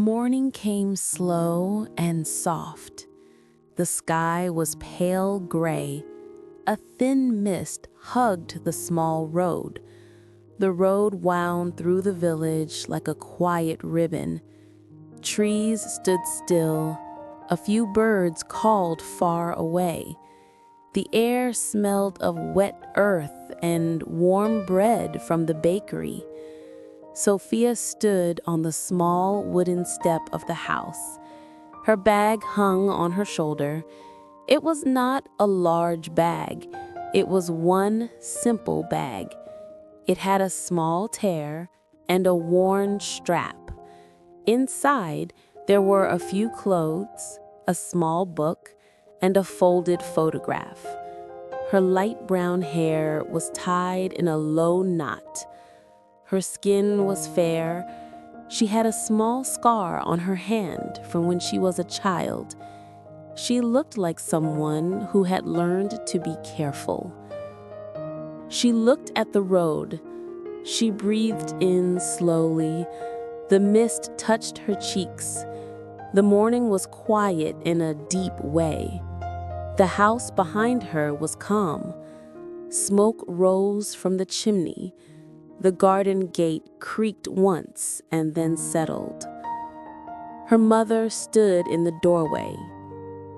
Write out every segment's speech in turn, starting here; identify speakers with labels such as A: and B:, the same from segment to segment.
A: morning came slow and soft. The sky was pale gray. A thin mist hugged the small road. The road wound through the village like a quiet ribbon. Trees stood still. A few birds called far away. The air smelled of wet earth and warm bread from the bakery. Sophia stood on the small wooden step of the house. Her bag hung on her shoulder. It was not a large bag. It was one simple bag. It had a small tear and a worn strap. Inside, there were a few clothes, a small book, and a folded photograph. Her light brown hair was tied in a low knot. Her skin was fair. She had a small scar on her hand from when she was a child. She looked like someone who had learned to be careful. She looked at the road. She breathed in slowly. The mist touched her cheeks. The morning was quiet in a deep way. The house behind her was calm. Smoke rose from the chimney. The garden gate creaked once and then settled. Her mother stood in the doorway.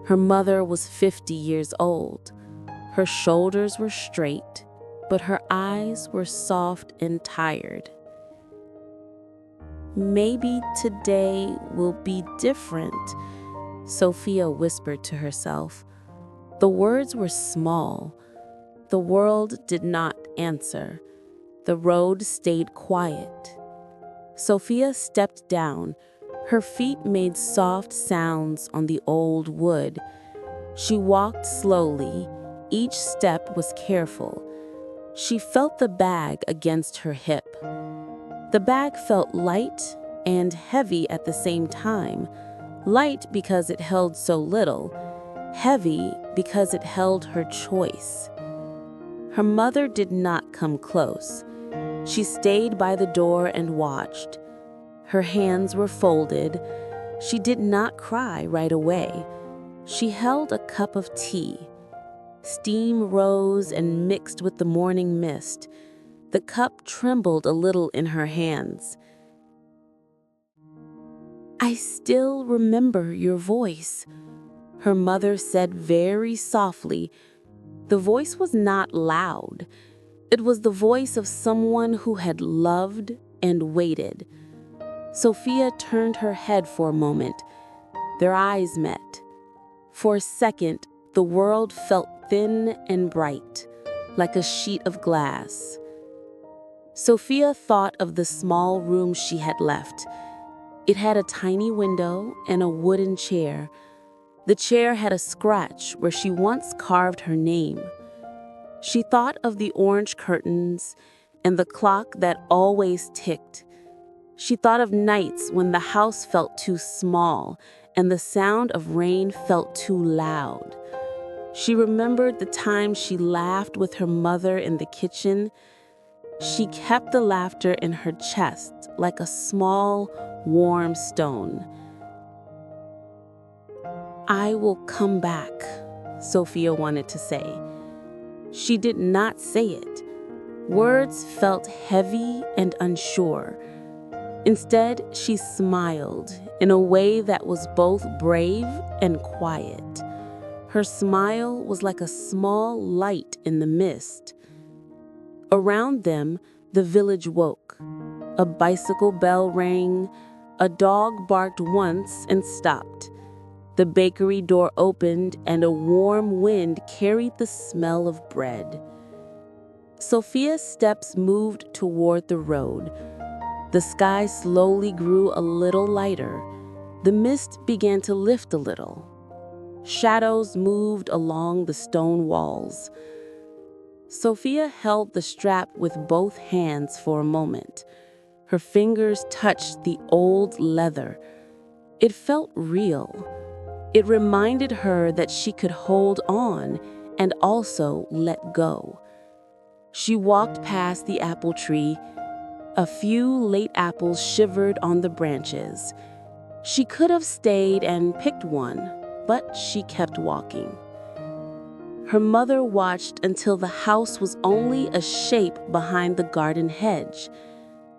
A: Her mother was 50 years old. Her shoulders were straight, but her eyes were soft and tired. "Maybe today will be different," Sophia whispered to herself. The words were small. The world did not answer. The road stayed quiet. Sophia stepped down. Her feet made soft sounds on the old wood. She walked slowly. Each step was careful. She felt the bag against her hip. The bag felt light and heavy at the same time. Light because it held so little. Heavy because it held her choice. Her mother did not come close. She stayed by the door and watched. Her hands were folded. She did not cry right away. She held a cup of tea. Steam rose and mixed with the morning mist. The cup trembled a little in her hands. "I still remember your voice," her mother said very softly. The voice was not loud. It was the voice of someone who had loved and waited. Sophia turned her head for a moment. Their eyes met. For a second, the world felt thin and bright, like a sheet of glass. Sophia thought of the small room she had left. It had a tiny window and a wooden chair. The chair had a scratch where she once carved her name. She thought of the orange curtains and the clock that always ticked. She thought of nights when the house felt too small and the sound of rain felt too loud. She remembered the time she laughed with her mother in the kitchen. She kept the laughter in her chest like a small, warm stone. "I will come back," Sophia wanted to say. She did not say it. Words felt heavy and unsure. Instead, she smiled in a way that was both brave and quiet. Her smile was like a small light in the mist. Around them, the village woke. A bicycle bell rang. A dog barked once and stopped. The bakery door opened and a warm wind carried the smell of bread. Sophia's steps moved toward the road. The sky slowly grew a little lighter. The mist began to lift a little. Shadows moved along the stone walls. Sophia held the strap with both hands for a moment. Her fingers touched the old leather. It felt real. It reminded her that she could hold on and also let go. She walked past the apple tree. A few late apples shivered on the branches. She could have stayed and picked one, but she kept walking. Her mother watched until the house was only a shape behind the garden hedge.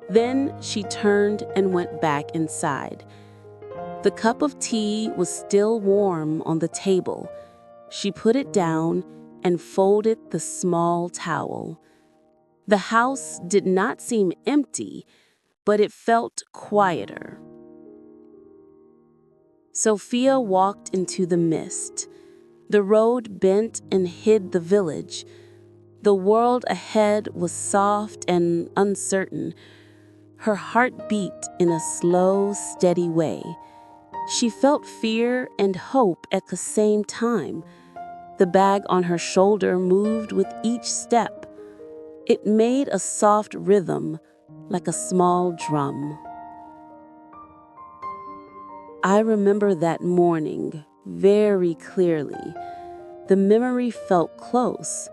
A: Then she turned and went back inside. The cup of tea was still warm on the table. She put it down and folded the small towel. The house did not seem empty, but it felt quieter. Sophia walked into the mist. The road bent and hid the village. The world ahead was soft and uncertain. Her heart beat in a slow, steady way. She felt fear and hope at the same time. The bag on her shoulder moved with each step. It made a soft rhythm, like a small drum. I remember that morning very clearly. The memory felt close.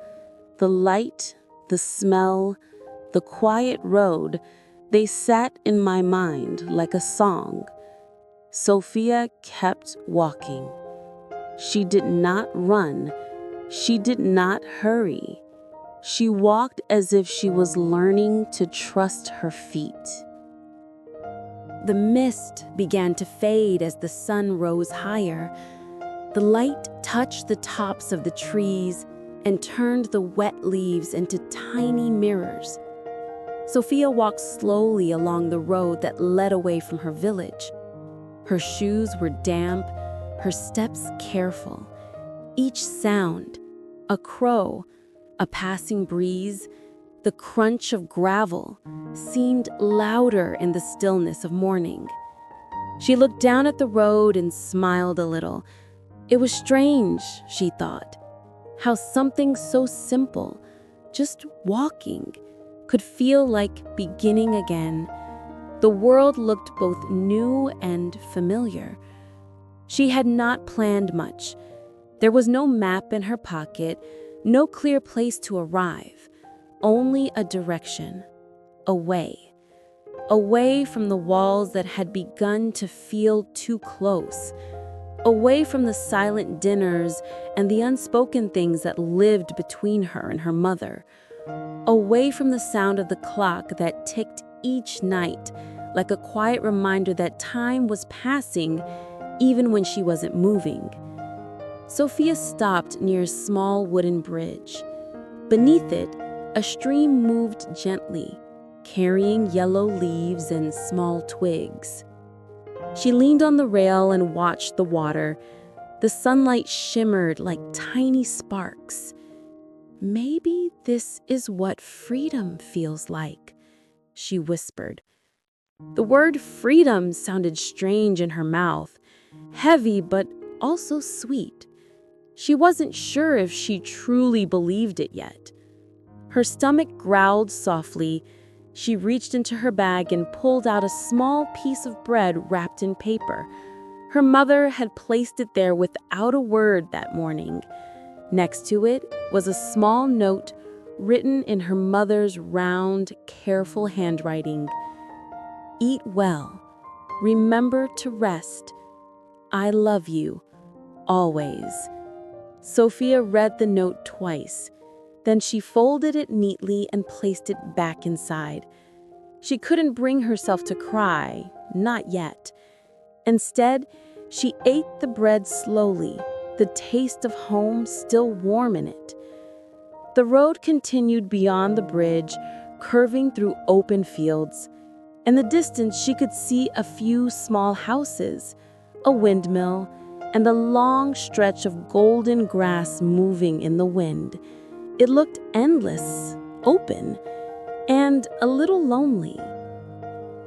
A: The light, the smell, the quiet road, they sat in my mind like a song. Sophia kept walking. She did not run. She did not hurry. She walked as if she was learning to trust her feet. The mist began to fade as the sun rose higher. The light touched the tops of the trees and turned the wet leaves into tiny mirrors. Sophia walked slowly along the road that led away from her village. Her shoes were damp, her steps careful. Each sound, a crow, a passing breeze, the crunch of gravel, seemed louder in the stillness of morning. She looked down at the road and smiled a little. It was strange, she thought, how something so simple, just walking, could feel like beginning again. The world looked both new and familiar. She had not planned much. There was no map in her pocket, no clear place to arrive, only a direction, away from the walls that had begun to feel too close, away from the silent dinners and the unspoken things that lived between her and her mother, away from the sound of the clock that ticked each night, like a quiet reminder that time was passing even when she wasn't moving. Sophia stopped near a small wooden bridge. Beneath it, a stream moved gently, carrying yellow leaves and small twigs. She leaned on the rail and watched the water. The sunlight shimmered like tiny sparks. "Maybe this is what freedom feels like," she whispered. The word freedom sounded strange in her mouth, heavy but also sweet. She wasn't sure if she truly believed it yet. Her stomach growled softly. She reached into her bag and pulled out a small piece of bread wrapped in paper. Her mother had placed it there without a word that morning. Next to it was a small note written in her mother's round, careful handwriting. "Eat well. Remember to rest. I love you, always." Sophia read the note twice. Then she folded it neatly and placed it back inside. She couldn't bring herself to cry, not yet. Instead, she ate the bread slowly, the taste of home still warm in it. The road continued beyond the bridge, curving through open fields. In the distance, she could see a few small houses, a windmill, and a long stretch of golden grass moving in the wind. It looked endless, open, and a little lonely.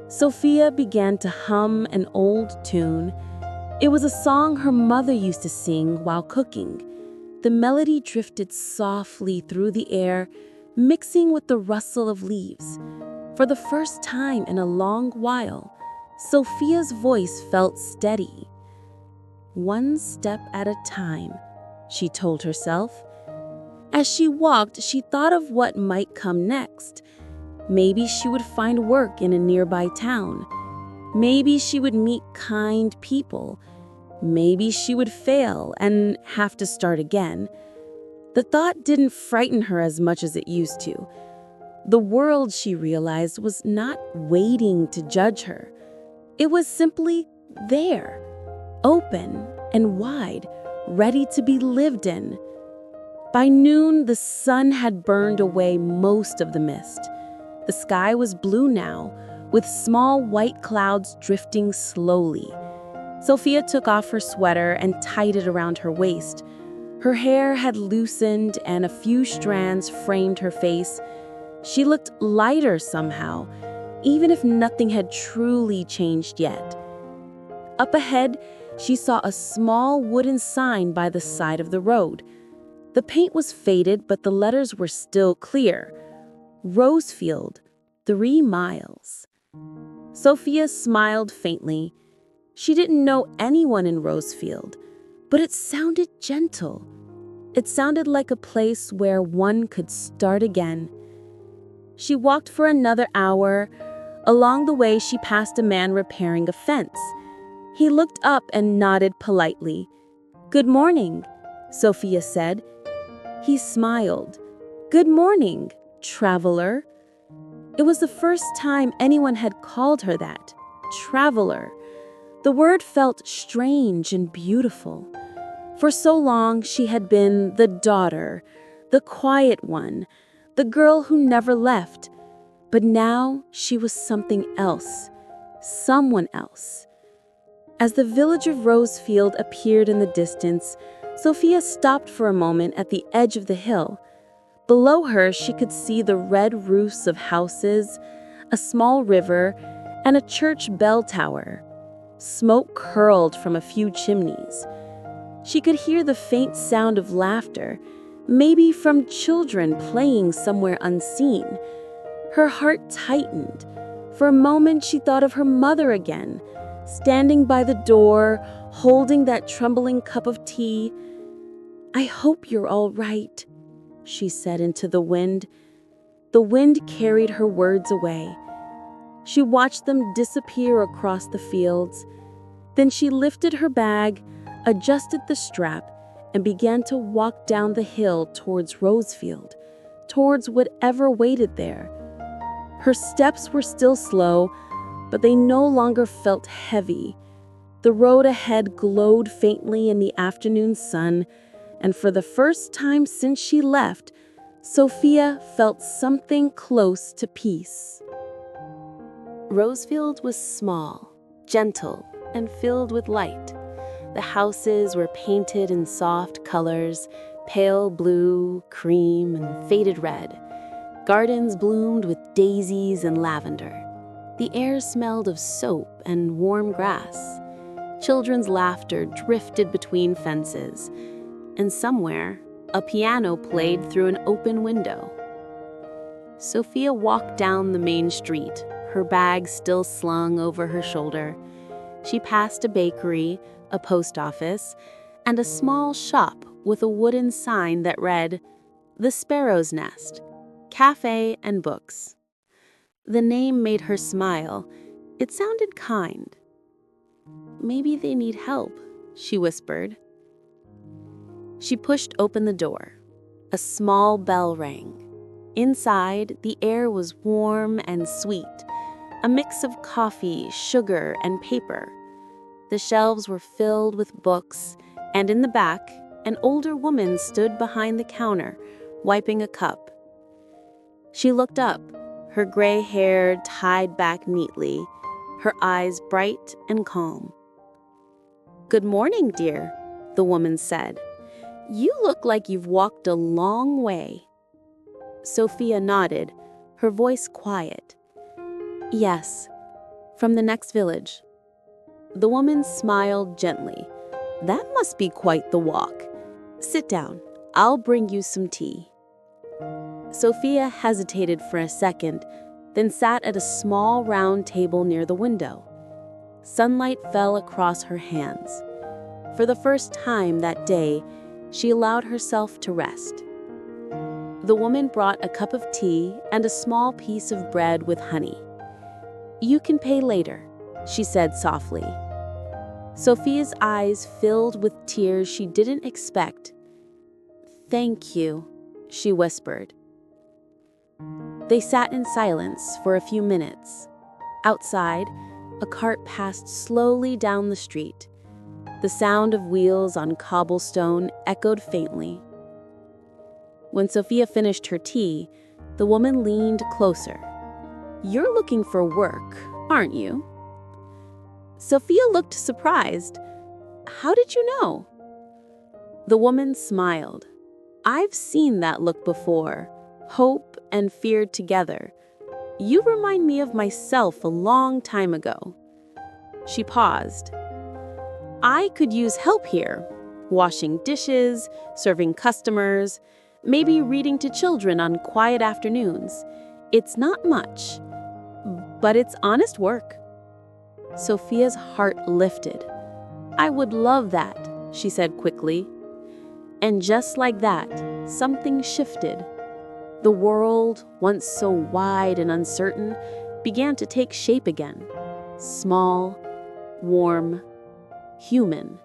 A: Sophia began to hum an old tune. It was a song her mother used to sing while cooking. The melody drifted softly through the air, mixing with the rustle of leaves. For the first time in a long while, Sophia's voice felt steady. "One step at a time," she told herself. As she walked, she thought of what might come next. Maybe she would find work in a nearby town. Maybe she would meet kind people. Maybe she would fail and have to start again. The thought didn't frighten her as much as it used to. The world, she realized, was not waiting to judge her. It was simply there, open and wide, ready to be lived in. By noon, the sun had burned away most of the mist. The sky was blue now, with small white clouds drifting slowly. Sophia took off her sweater and tied it around her waist. Her hair had loosened and a few strands framed her face. She looked lighter somehow, even if nothing had truly changed yet. Up ahead, she saw a small wooden sign by the side of the road. The paint was faded, but the letters were still clear. Rosefield, 3 miles. Sophia smiled faintly. She didn't know anyone in Rosefield, but it sounded gentle. It sounded like a place where one could start again. She walked for another hour. Along the way, she passed a man repairing a fence. He looked up and nodded politely. "Good morning," Sophia said. He smiled. "Good morning, traveler." It was the first time anyone had called her that, traveler. The word felt strange and beautiful. For so long, she had been the daughter, the quiet one, the girl who never left. But now she was something else, someone else. As the village of Rosefield appeared in the distance, Sophia stopped for a moment at the edge of the hill. Below her, she could see the red roofs of houses, a small river, and a church bell tower. Smoke curled from a few chimneys. She could hear the faint sound of laughter, maybe from children playing somewhere unseen. Her heart tightened. For a moment, she thought of her mother again, standing by the door, holding that trembling cup of tea. "I hope you're all right," she said into the wind. The wind carried her words away. She watched them disappear across the fields. Then she lifted her bag, adjusted the strap, and began to walk down the hill towards Rosefield, towards whatever waited there. Her steps were still slow, but they no longer felt heavy. The road ahead glowed faintly in the afternoon sun, and for the first time since she left, Sophia felt something close to peace. Rosefield was small, gentle, and filled with light. The houses were painted in soft colors, pale blue, cream, and faded red. Gardens bloomed with daisies and lavender. The air smelled of soap and warm grass. Children's laughter drifted between fences, and somewhere, a piano played through an open window. Sophia walked down the main street, her bag still slung over her shoulder. She passed a bakery, a post office, and a small shop with a wooden sign that read, "The Sparrow's Nest, Cafe and Books." The name made her smile. It sounded kind. "Maybe they need help," she whispered. She pushed open the door. A small bell rang. Inside, the air was warm and sweet, a mix of coffee, sugar, and paper. The shelves were filled with books, and in the back, an older woman stood behind the counter, wiping a cup. She looked up, her gray hair tied back neatly, her eyes bright and calm. "Good morning, dear," the woman said. "You look like you've walked a long way." Sophia nodded, her voice quiet. "Yes, from the next village." The woman smiled gently. "That must be quite the walk. Sit down. I'll bring you some tea." Sophia hesitated for a second, then sat at a small round table near the window. Sunlight fell across her hands. For the first time that day, she allowed herself to rest. The woman brought a cup of tea and a small piece of bread with honey. "You can pay later," she said softly. Sophia's eyes filled with tears she didn't expect. "Thank you," she whispered. They sat in silence for a few minutes. Outside, a cart passed slowly down the street. The sound of wheels on cobblestone echoed faintly. When Sophia finished her tea, the woman leaned closer. "You're looking for work, aren't you?" Sophia looked surprised. "How did you know?" The woman smiled. "I've seen that look before, hope and fear together. You remind me of myself a long time ago." She paused. "I could use help here, washing dishes, serving customers, maybe reading to children on quiet afternoons. It's not much, but it's honest work." Sophia's heart lifted. "I would love that," she said quickly. And just like that, something shifted. The world, once so wide and uncertain, began to take shape again. Small, warm, human.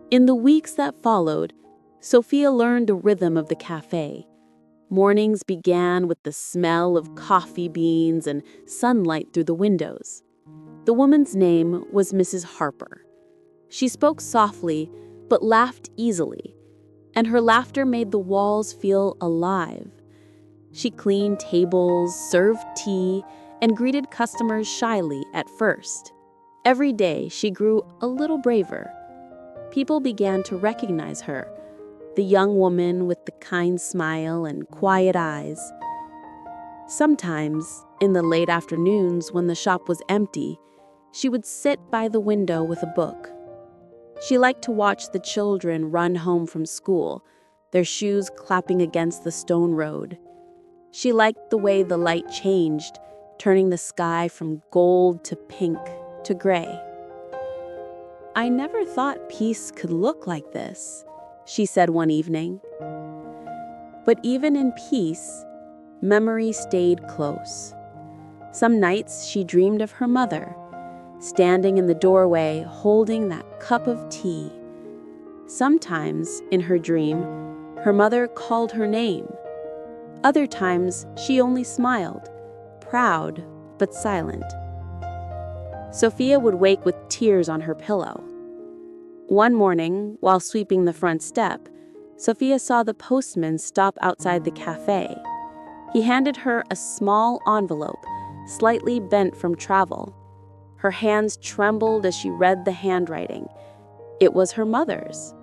A: In the weeks that followed, Sophia learned the rhythm of the cafe. Mornings began with the smell of coffee beans and sunlight through the windows. The woman's name was Mrs. Harper. She spoke softly, but laughed easily, and her laughter made the walls feel alive. She cleaned tables, served tea, and greeted customers shyly at first. Every day, she grew a little braver. People began to recognize her, the young woman with the kind smile and quiet eyes. Sometimes, in the late afternoons when the shop was empty, she would sit by the window with a book. She liked to watch the children run home from school, their shoes clapping against the stone road. She liked the way the light changed, turning the sky from gold to pink to gray. "I never thought peace could look like this," she said one evening. But even in peace, memory stayed close. Some nights she dreamed of her mother, standing in the doorway holding that cup of tea. Sometimes, in her dream, her mother called her name. Other times, she only smiled, proud but silent. Sophia would wake with tears on her pillow. One morning, while sweeping the front step, Sophia saw the postman stop outside the cafe. He handed her a small envelope, slightly bent from travel. Her hands trembled as she read the handwriting. It was her mother's.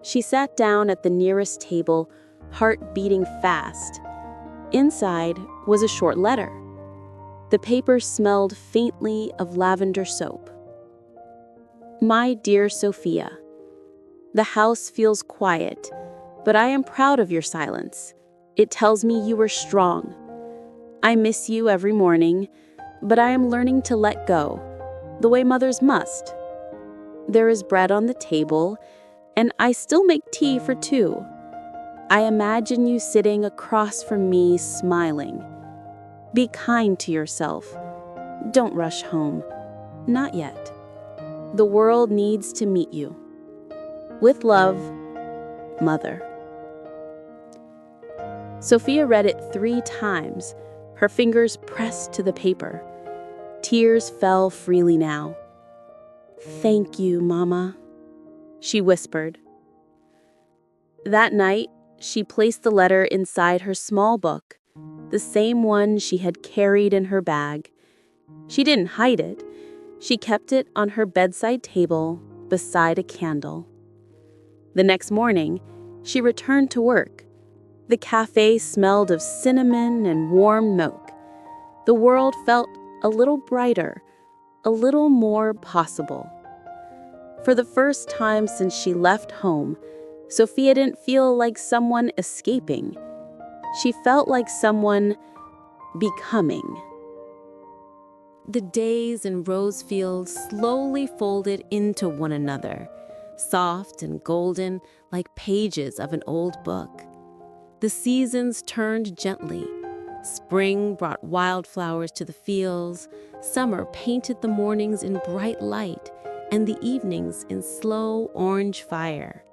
A: She sat down at the nearest table, heart beating fast. Inside was a short letter. The paper smelled faintly of lavender soap. "My dear Sophia, the house feels quiet, but I am proud of your silence. It tells me you are strong. I miss you every morning, but I am learning to let go, the way mothers must. There is bread on the table, and I still make tea for two. I imagine you sitting across from me smiling. Be kind to yourself. Don't rush home. Not yet. The world needs to meet you. With love, Mother." Sophia read it 3 times, her fingers pressed to the paper. Tears fell freely now. "Thank you, Mama," she whispered. That night, she placed the letter inside her small book, the same one she had carried in her bag. She didn't hide it. She kept it on her bedside table beside a candle. The next morning, she returned to work. The cafe smelled of cinnamon and warm milk. The world felt a little brighter, a little more possible. For the first time since she left home, Sophia didn't feel like someone escaping. She felt like someone becoming. The days in Rosefield slowly folded into one another, soft and golden like pages of an old book. The seasons turned gently. Spring brought wildflowers to the fields, summer painted the mornings in bright light, and the evenings in slow orange fire.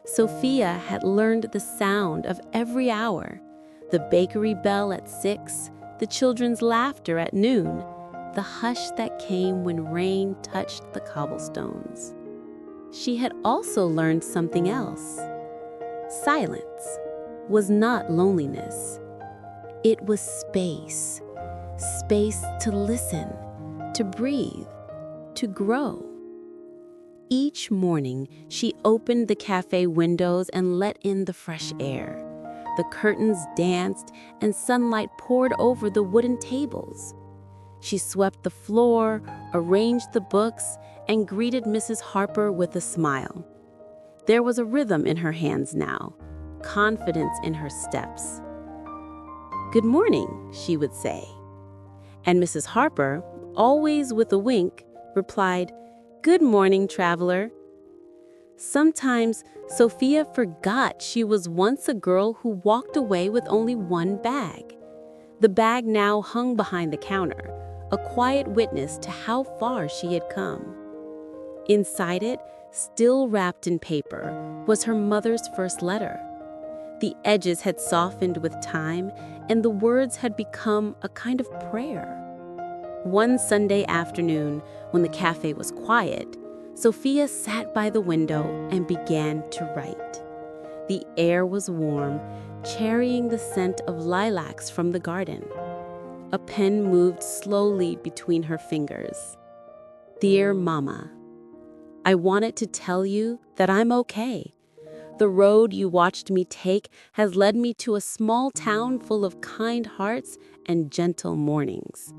A: Sophia had learned the sound of every hour, the bakery bell at 6, the children's laughter at noon, the hush that came when rain touched the cobblestones. She had also learned something else. Silence was not loneliness. It was space. Space to listen, to breathe, to grow. Each morning, she opened the cafe windows and let in the fresh air. The curtains danced and sunlight poured over the wooden tables. She swept the floor, arranged the books, and greeted Mrs. Harper with a smile. There was a rhythm in her hands now, confidence in her steps. "Good morning," she would say. And Mrs. Harper, always with a wink, replied, "Good morning, traveler." Sometimes Sophia forgot she was once a girl who walked away with only one bag. The bag now hung behind the counter, a quiet witness to how far she had come. Inside it, still wrapped in paper, was her mother's first letter. The edges had softened with time, and the words had become a kind of prayer. One Sunday afternoon, when the cafe was quiet, Sophia sat by the window and began to write. The air was warm, carrying the scent of lilacs from the garden. A pen moved slowly between her fingers. "Dear Mama, I wanted to tell you that I'm okay. The road you watched me take has led me to a small town full of kind hearts and gentle mornings.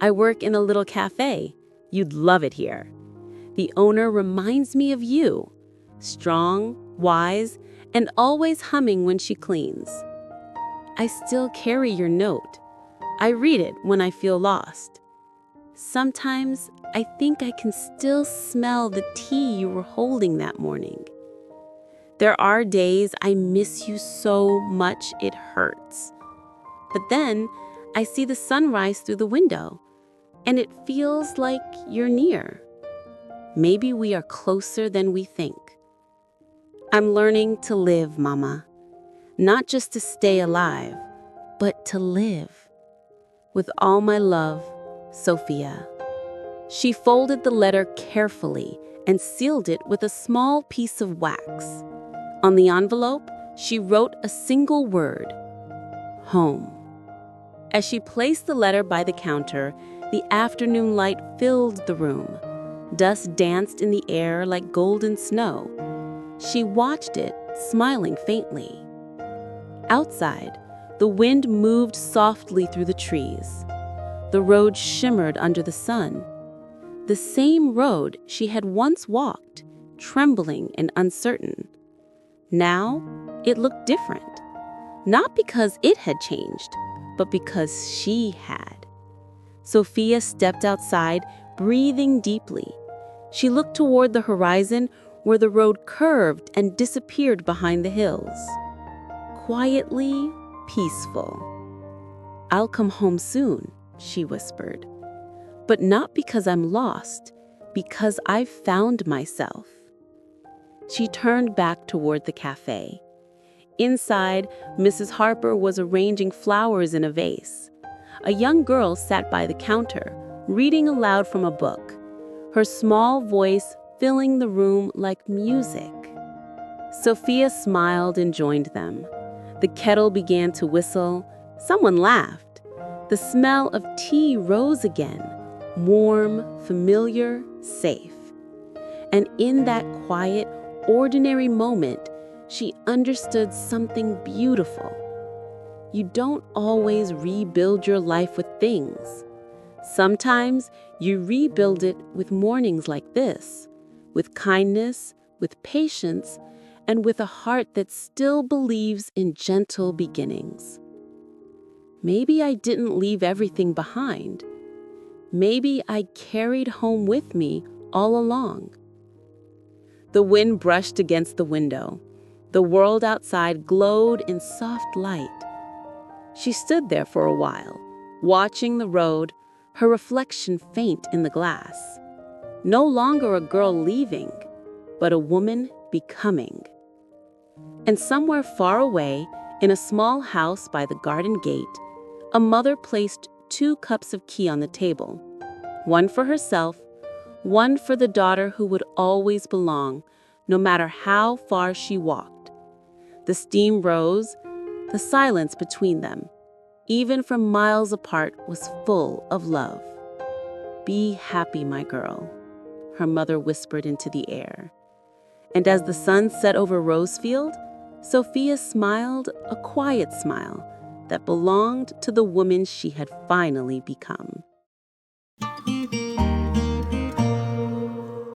A: I work in a little cafe. You'd love it here. The owner reminds me of you, strong, wise, and always humming when she cleans. I still carry your note. I read it when I feel lost. Sometimes I think I can still smell the tea you were holding that morning. There are days I miss you so much it hurts. But then I see the sunrise through the window, and it feels like you're near. Maybe we are closer than we think. I'm learning to live, Mama. Not just to stay alive, but to live. With all my love, Sophia." She folded the letter carefully and sealed it with a small piece of wax. On the envelope, she wrote a single word: home. As she placed the letter by the counter, the afternoon light filled the room. Dust danced in the air like golden snow. She watched it, smiling faintly. Outside, the wind moved softly through the trees. The road shimmered under the sun. The same road she had once walked, trembling and uncertain. Now, it looked different. Not because it had changed, but because she had. Sophia stepped outside, breathing deeply. She looked toward the horizon where the road curved and disappeared behind the hills. Quietly peaceful. "I'll come home soon," she whispered. "But not because I'm lost, because I've found myself." She turned back toward the cafe. Inside, Mrs. Harper was arranging flowers in a vase. A young girl sat by the counter, reading aloud from a book, her small voice filling the room like music. Sophia smiled and joined them. The kettle began to whistle. Someone laughed. The smell of tea rose again, warm, familiar, safe. And in that quiet, ordinary moment, she understood something beautiful. You don't always rebuild your life with things. Sometimes you rebuild it with mornings like this, with kindness, with patience, and with a heart that still believes in gentle beginnings. Maybe I didn't leave everything behind. Maybe I carried home with me all along. The wind brushed against the window. The world outside glowed in soft light. She stood there for a while, watching the road, her reflection faint in the glass. No longer a girl leaving, but a woman becoming. And somewhere far away, in a small house by the garden gate, a mother placed 2 cups of tea on the table, one for herself, one for the daughter who would always belong, no matter how far she walked. The steam rose, the silence between them, even from miles apart, was full of love. "Be happy, my girl," her mother whispered into the air. And as the sun set over Rosefield, Sophia smiled a quiet smile that belonged to the woman she had finally become.